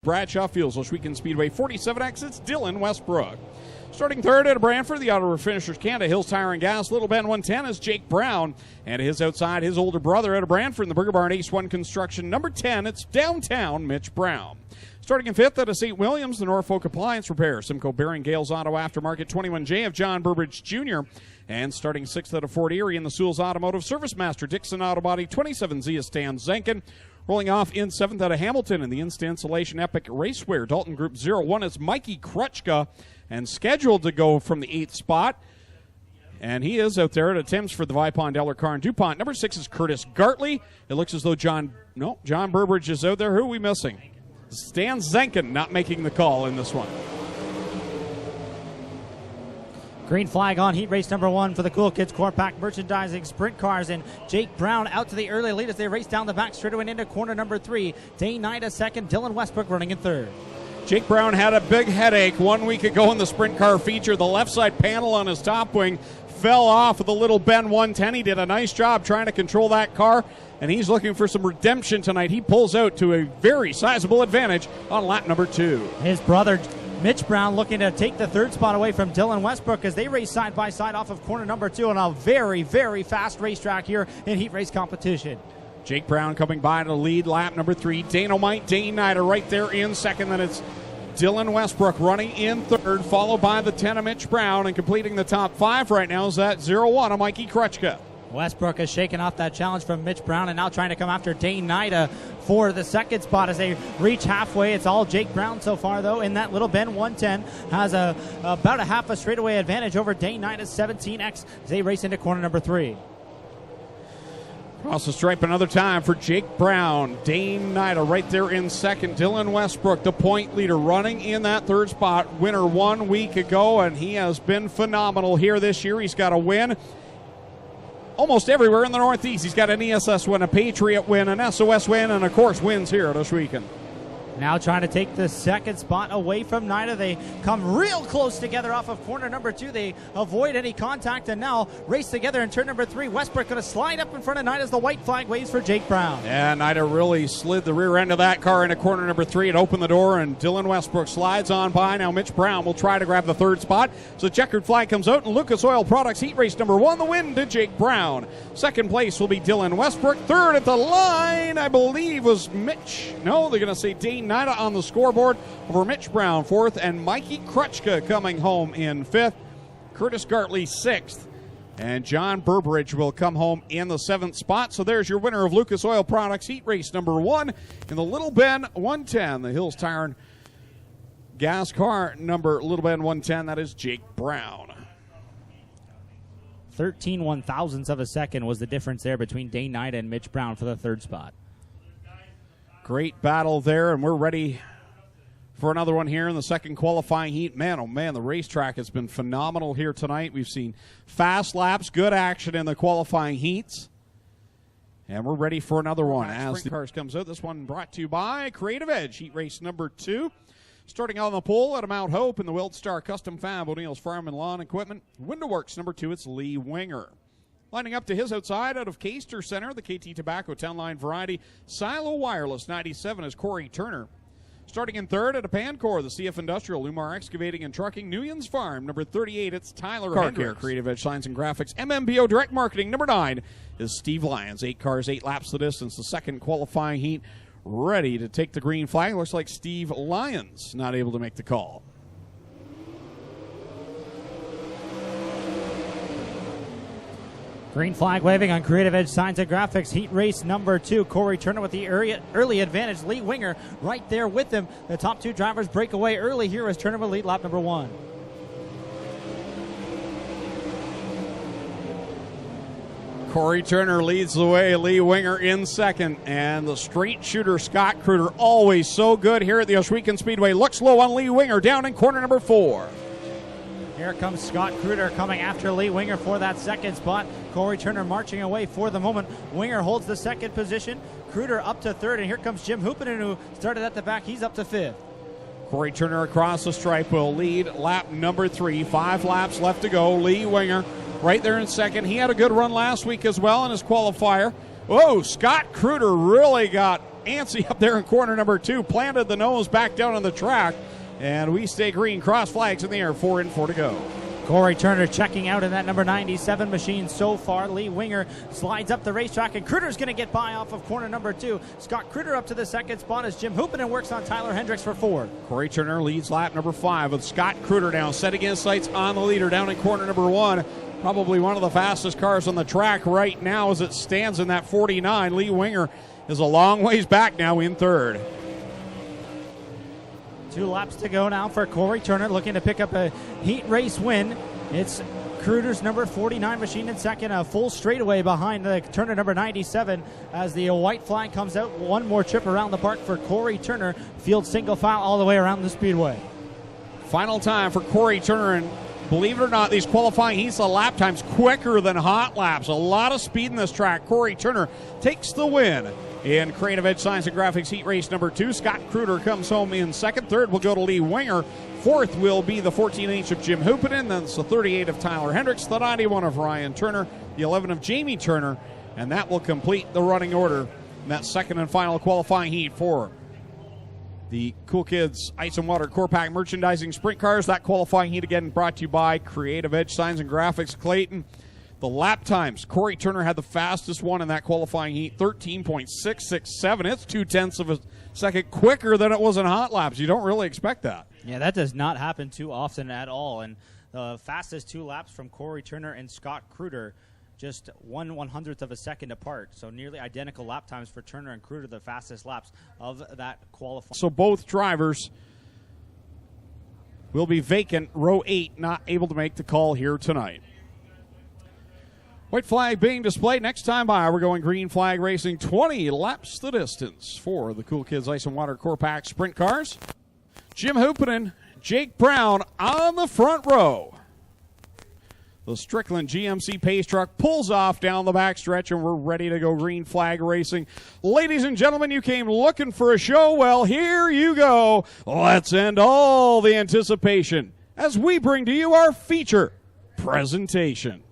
Bradshaw Fields, Ohsweken Speedway 47X. It's Dylan Westbrook. Starting third at Brantford, the auto finishers Canada Hills Tire and Gas, Little Bend 110 is Jake Brown. And his outside, his older brother at Brantford in the Burger Barn Ace 1 Construction. Number 10, it's Downtown Mitch Brown. Starting in fifth at St. Williams, the Norfolk Appliance Repair, Simcoe Bearing, Gales Auto Aftermarket 21J of John Burbridge Jr. And starting sixth at Fort Erie in the Sewell's Automotive Service Master, Dixon Auto Body 27Z of Stan Zenkin. Rolling off in seventh out of Hamilton in the Insta Installation Epic Racewear, Dalton Group 01 is Mikey Krutchka, and scheduled to go from the 8th spot. And he is out there at attempts for the Vipond, Eller, Carr, and DuPont. Number 6 is Curtis Gartley. It looks as though John Burbridge is out there. Who are we missing? Stan Zenkin not making the call in this one. Green flag on heat race number 1 for the KoolKidz CorrPAK Merchandising Sprint Cars, and Jake Brown out to the early lead as they race down the back straightaway and into corner number 3. Day Knight a second, Dylan Westbrook running in third. Jake Brown had a big headache 1 week ago in the sprint car feature. The left side panel on his top wing fell off of the Little Bend 110. He did a nice job trying to control that car, and he's looking for some redemption tonight. He pulls out to a very sizable advantage on lap number 2. His brother Mitch Brown looking to take the third spot away from Dylan Westbrook as they race side by side off of corner number 2 on a very, very fast racetrack here in heat race competition. Jake Brown coming by to lead lap number 3. Dynamite Dane Knight are right there in second. Then it's Dylan Westbrook running in third, followed by the 10 of Mitch Brown, and completing the top 5 right now is that 01 of Mikey Krutchka. Westbrook has shaken off that challenge from Mitch Brown and now trying to come after Dane Knight for the second spot as they reach halfway. It's all Jake Brown so far, though, in that Little Bend 110. Has about a half a straightaway advantage over Dane Knight as 17X as they race into corner number 3. Across the stripe another time for Jake Brown. Dane Knight right there in second. Dylan Westbrook, the point leader, running in that third spot. Winner 1 week ago, and he has been phenomenal here this year. He's got a win almost everywhere in the Northeast. He's got an ESS win, a Patriot win, an SOS win, and, of course, wins here at Ohsweken. Now trying to take the second spot away from Nida. They come real close together off of corner number 2. They avoid any contact and now race together in turn number 3. Westbrook going to slide up in front of Nida as the white flag waves for Jake Brown. Yeah, Nida really slid the rear end of that car into corner number 3 and opened the door, and Dylan Westbrook slides on by. Now Mitch Brown will try to grab the third spot. So checkered flag comes out, and Lucas Oil Products heat race number 1, the win to Jake Brown. Second place will be Dylan Westbrook. Third at the line, I believe, was Mitch. No, they're going to say Dane Nida on the scoreboard over Mitch Brown, 4th, and Mikey Krutchka coming home in 5th. Curtis Gartley 6th, and John Burbridge will come home in the 7th spot. So there's your winner of Lucas Oil Products heat race number 1 in the Little Bend 110, the Hills Tire and Gas car number Little Bend 110. That is Jake Brown. 13 1,000ths of a second was the difference there between Dane Knight and Mitch Brown for the third spot. Great battle there, and we're ready for another one here in the second qualifying heat. Man, oh man, the racetrack has been phenomenal here tonight. We've seen fast laps, good action in the qualifying heats, and we're ready for another one. As the cars comes out, this one brought to you by Creative Edge, heat race number 2. Starting on the pole at Mount Hope in the WildStar Custom Fab, O'Neill's Farm and Lawn Equipment. Window Works number 2, it's Lee Winger. Lining up to his outside out of Caister Center, the KT Tobacco Town Line Variety Silo Wireless 97 is Corey Turner. Starting in third at a Pancor, the CF Industrial, Lumar Excavating and Trucking, Newlands Farm. Number 38, it's Tyler Car Care, Creative Edge Signs and Graphics. MMBO Direct Marketing. Number 9 is Steve Lyons. 8 cars, 8 laps the distance. The second qualifying heat ready to take the green flag. Looks like Steve Lyons not able to make the call. Green flag waving on Creative Edge Signs and Graphics. Heat race number 2. Corey Turner with the early advantage. Lee Winger right there with him. The top 2 drivers break away early here as Turner will lead lap number 1. Corey Turner leads the way. Lee Winger in second. And the straight shooter Scott Kruder, always so good here at the Ohsweken Speedway. Looks low on Lee Winger down in corner number 4. Here comes Scott Kruder coming after Lee Winger for that second spot. Corey Turner marching away for the moment. Winger holds the second position. Kruder up to third, and here comes Jim Hoopinen, who started at the back. He's up to 5th. Corey Turner across the stripe will lead lap number 3. 5 laps left to go. Lee Winger right there in second. He had a good run last week as well in his qualifier. Whoa, Scott Kruder really got antsy up there in corner number 2. Planted the nose back down on the track. And we stay green. Cross flags in the air. 4 in, 4 to go. Corey Turner checking out in that number 97 machine so far. Lee Winger slides up the racetrack, and Kruder's going to get by off of corner number 2. Scott Kruder up to the second spot as Jim Hoopinen works on Tyler Hendricks for 4. Corey Turner leads lap number 5 with Scott Kruder now setting his sights on the leader down in corner number 1. Probably one of the fastest cars on the track right now as it stands in that 49. Lee Winger is a long ways back now in 3rd. 2 laps to go now for Corey Turner, looking to pick up a heat race win. It's Kruder's number 49 machine in 2nd, a full straightaway behind the Turner number 97 as the white flag comes out. One more trip around the park for Corey Turner. Field single file all the way around the speedway. Final time for Corey Turner, and believe it or not, these qualifying heats, the lap times quicker than hot laps. A lot of speed in this track. Corey Turner takes the win. In Creative Edge Science and Graphics Heat Race number 2, Scott Kruder comes home in 2nd. 3rd will go to Lee Winger. 4th will be the 14H of Jim Hoopinen. Then it's the 38 of Tyler Hendricks, the 91 of Ryan Turner, the 11 of Jamie Turner, and that will complete the running order in that second and final qualifying heat for the KoolKidz Ice and Water CorrPAK Merchandising Sprint Cars. That qualifying heat again brought to you by Creative Edge Signs and Graphics Clayton. The lap times, Corey Turner had the fastest one in that qualifying heat, 13.667. It's 0.2 of a second quicker than it was in hot laps. You don't really expect that. Yeah, that does not happen too often at all. And the fastest 2 laps from Corey Turner and Scott Kruder, just 1/100th of a second apart. So nearly identical lap times for Turner and Kruder, the fastest laps of that qualifying. So both drivers will be vacant. Row 8 not able to make the call here tonight. White flag being displayed. Next time by, we're going green flag racing. 20 laps the distance for the KoolKidz Ice and Water CorrPAK Sprint Cars. Jim Hoopinen, Jake Brown on the front row. The Strickland GMC Pace truck pulls off down the backstretch, and we're ready to go green flag racing. Ladies and gentlemen, you came looking for a show. Well, here you go. Let's end all the anticipation as we bring to you our feature presentation.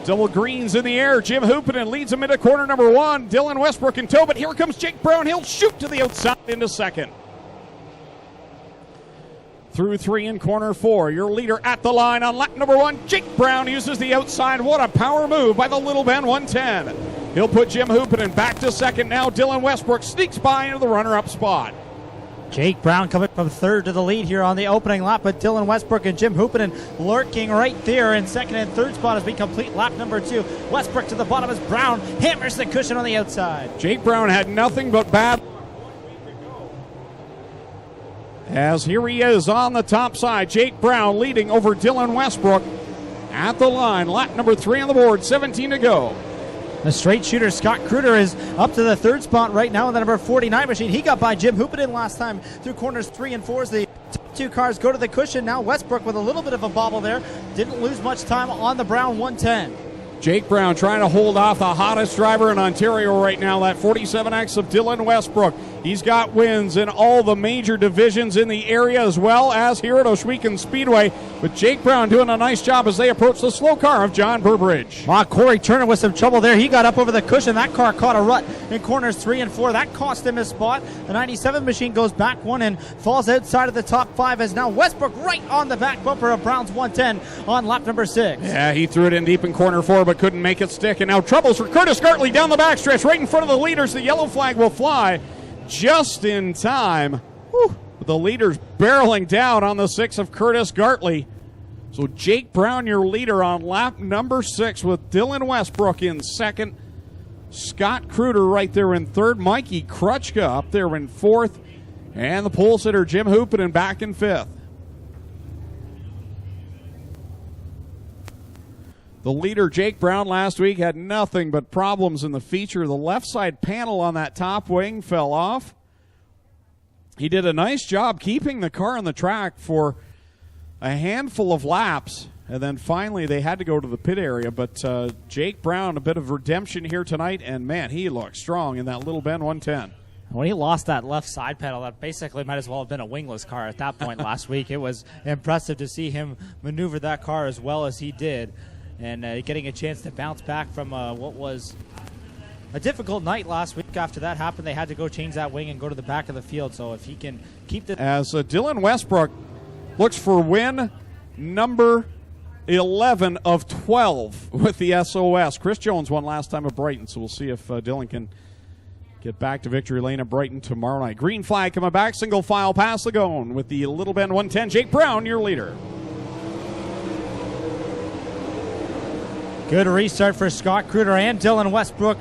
Double greens in the air. Jim Hoopinen leads him into corner number 1. Dylan Westbrook in tow, but here comes Jake Brown. He'll shoot to the outside into 2nd. Through 3 in corner 4. Your leader at the line on lap number 1. Jake Brown uses the outside. What a power move by the Little Ben 110. He'll put Jim Hoopinen back to 2nd. Now Dylan Westbrook sneaks by into the runner-up spot. Jake Brown coming from 3rd to the lead here on the opening lap, but Dylan Westbrook and Jim Hoopinen lurking right there in 2nd and 3rd spot as we complete lap number 2. Westbrook to the bottom as Brown hammers the cushion on the outside. Jake Brown had nothing but bad. As here he is on the top side, Jake Brown leading over Dylan Westbrook at the line. Lap number 3 on the board, 17 to go. The straight shooter Scott Kruder is up to the 3rd spot right now in the number 49 machine. He got by Jim Hoopinen last time through corners 3 and 4 as the top 2 cars go to the cushion. Now Westbrook with a little bit of a bobble there. Didn't lose much time on the Brown 110. Jake Brown trying to hold off the hottest driver in Ontario right now, that 47X of Dylan Westbrook. He's got wins in all the major divisions in the area as well as here at Ohsweken Speedway. With Jake Brown doing a nice job as they approach the slow car of John Burbridge. Corey Turner with some trouble there. He got up over the cushion. That car caught a rut in corners 3 and 4. That cost him his spot. The 97 machine goes back 1 and falls outside of the top 5 as now Westbrook right on the back bumper of Brown's 110 on lap number 6. Yeah, he threw it in deep in corner 4 but couldn't make it stick. And now troubles for Curtis Gartley down the backstretch right in front of the leaders. The yellow flag will fly just in time. Whew. The leaders barreling down on the 6 of Curtis Gartley. So Jake Brown, your leader on lap number 6 with Dylan Westbrook in 2nd. Scott Kruder right there in 3rd. Mikey Krutchka up there in 4th. And the pole sitter Jim Hoopinen back in 5th. The leader, Jake Brown, last week had nothing but problems in the feature. The left side panel on that top wing fell off. He did a nice job keeping the car on the track for a handful of laps, and then finally they had to go to the pit area. But Jake Brown, a bit of redemption here tonight, and man, he looked strong in that Little Ben 110. When he lost that left side pedal, that basically might as well have been a wingless car at that point last week. It was impressive to see him maneuver that car as well as he did. and getting a chance to bounce back from what was a difficult night last week. After that happened, they had to go change that wing and go to the back of the field. So if he can keep the... As Dylan Westbrook looks for win number 11 of 12 with the SOS. Chris Jones won last time at Brighton, so we'll see if Dylan can get back to victory lane at Brighton tomorrow night. Green flag coming back, single file past the Gone with the Little Bend 110. Jake Brown, your leader. Good restart for Scott Kruder and Dylan Westbrook.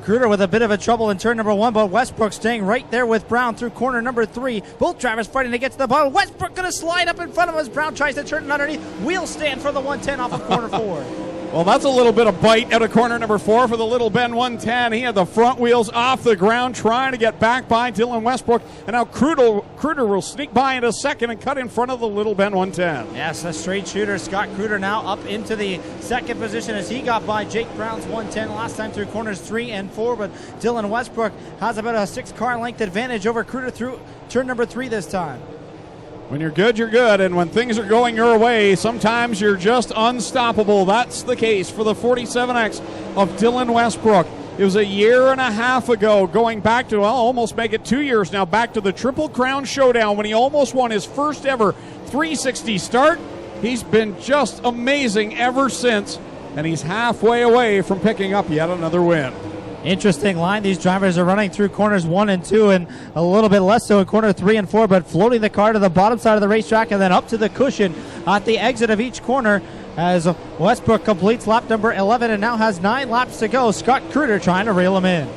Kruder with a bit of a trouble in turn number 1, but Westbrook staying right there with Brown through corner number 3. Both drivers fighting to get to the bottom. Westbrook going to slide up in front of us. Brown tries to turn it underneath. Wheel stand for the 110 off of corner 4. Well, that's a little bit of bite out of corner number 4 for the Little Bend 110. He had the front wheels off the ground trying to get back by Dylan Westbrook. And now Kruder will sneak by into second and cut in front of the Little Bend 110. Yes, a straight shooter. Scott Kruder now up into the second position as he got by Jake Brown's 110 last time through corners 3 and 4. But Dylan Westbrook has about a 6-car length advantage over Kruder through turn number 3 this time. When you're good, you're good, and when things are going your way, sometimes you're just unstoppable. That's the case for the 47X of Dylan Westbrook. It was a year and a half ago, going back to, well, almost make it 2 years now, back to the Triple Crown Showdown when he almost won his first ever 360 start. He's been just amazing ever since, and he's halfway away from picking up yet another win. Interesting line. These drivers are running through corners 1 and 2 and a little bit less so in corner 3 and 4, but floating the car to the bottom side of the racetrack and then up to the cushion at the exit of each corner as Westbrook completes lap number 11 and now has 9 laps to go. Scott Kruder trying to reel him in.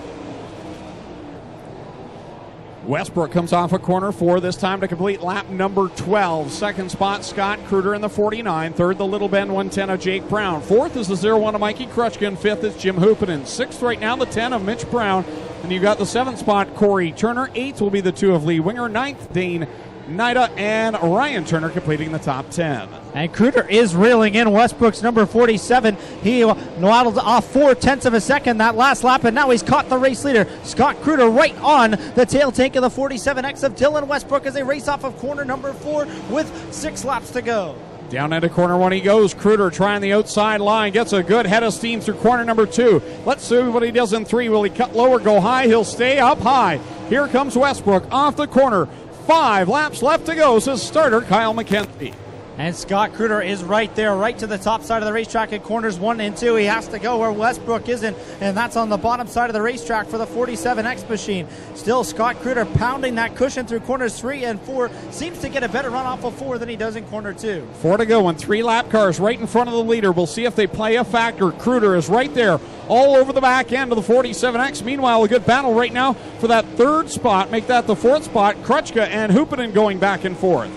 Westbrook comes off of corner 4, this time to complete lap number 12. Second spot, Scott Kruder in the 49. Third, the Little Bend 110 of Jake Brown. Fourth is the 01 of Mikey Crutchkin. Fifth is Jim Hoopinen. Sixth right now, the 10 of Mitch Brown. And you've got the 7th spot, Corey Turner. 8th will be the 2 of Lee Winger. 9th, Dane Nida and Ryan Turner completing the top 10. And Kruder is reeling in Westbrook's number 47. He waddled off 0.4 of a second that last lap, and now he's caught the race leader. Scott Kruder right on the tail tank of the 47X of Dylan Westbrook as they race off of corner number 4 with 6 laps to go. Down into corner 1 he goes. Kruder trying the outside line. Gets a good head of steam through corner number 2. Let's see what he does in 3. Will he cut lower, go high? He'll stay up high. Here comes Westbrook off the corner. 5 laps left to go, says starter Kyle McKenzie. And Scott Kruder is right there, right to the top side of the racetrack at corners 1 and 2. He has to go where Westbrook isn't, and that's on the bottom side of the racetrack for the 47X machine. Still, Scott Kruder pounding that cushion through corners 3 and 4. Seems to get a better run off of 4 than he does in corner 2. 4 to go, and 3 lap cars right in front of the leader. We'll see if they play a factor. Kruder is right there, all over the back end of the 47X. Meanwhile, a good battle right now for that 3rd spot. Make that the 4th spot. Crutchka and Hoopinen going back and forth.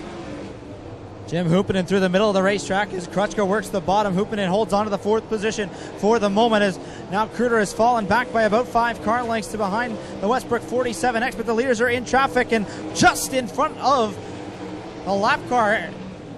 Jim Hoopinen through the middle of the racetrack as Crutchka works the bottom. Hoopinen holds on to the 4th position for the moment as now Kruder has fallen back by about 5 car lengths to behind the Westbrook 47X, but the leaders are in traffic and just in front of a lap car.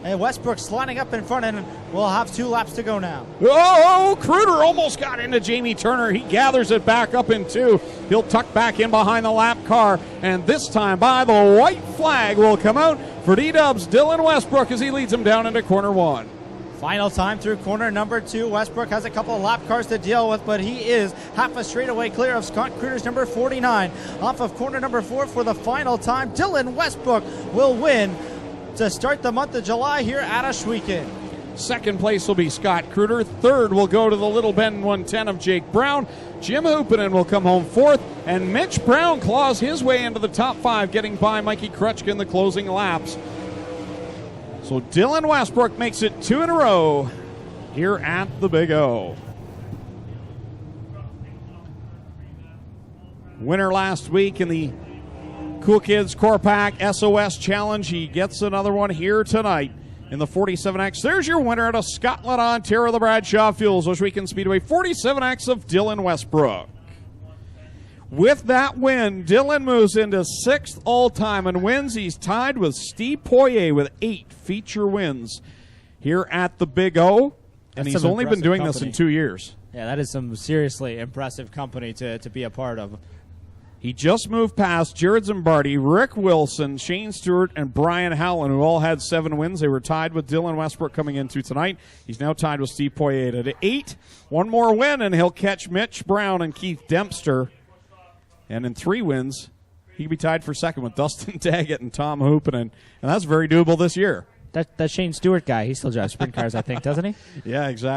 And Westbrook sliding up in front, and we'll have 2 laps to go now. Oh, Kruder almost got into Jamie Turner. He gathers it back up in 2. He'll tuck back in behind the lap car, and this time by the white flag will come out for D-Dubs Dylan Westbrook as he leads him down into corner 1. Final time through corner number 2. Westbrook has a couple of lap cars to deal with, but he is half a straightaway clear of Scott Kruder's number 49. Off of corner number 4 for the final time, Dylan Westbrook will win to start the month of July here at Ohsweken. Second place will be Scott Kruder. Third will go to the Little Bend 110 of Jake Brown. Jim Hoopinen will come home 4th, and Mitch Brown claws his way into the top 5, getting by Mikey Crutchka in the closing laps. So Dylan Westbrook makes it 2 in a row here at the Big O. Winner last week in the KoolKidz CorrPAK SOS Challenge. He gets another one here tonight in the 47X. There's your winner out of Scotland, Ontario, the Bradshaw Fuels Ohsweken Speedway 47X of Dylan Westbrook. With that win, Dylan moves into 6th all-time and wins. He's tied with Steve Poirier with 8 feature wins here at the Big O. And he's only been doing this in 2 years. Yeah, that is some seriously impressive company to be a part of. He just moved past Jared Zimbardi, Rick Wilson, Shane Stewart, and Brian Howland, who all had 7 wins. They were tied with Dylan Westbrook coming into tonight. He's now tied with Steve Poyet at 8. One more win, and he'll catch Mitch Brown and Keith Dempster. And in 3 wins, he could be tied for second with Dustin Daggett and Tom Hoopinen. And that's very doable this year. That Shane Stewart guy, he still drives sprint cars, I think, doesn't he? Yeah, exactly.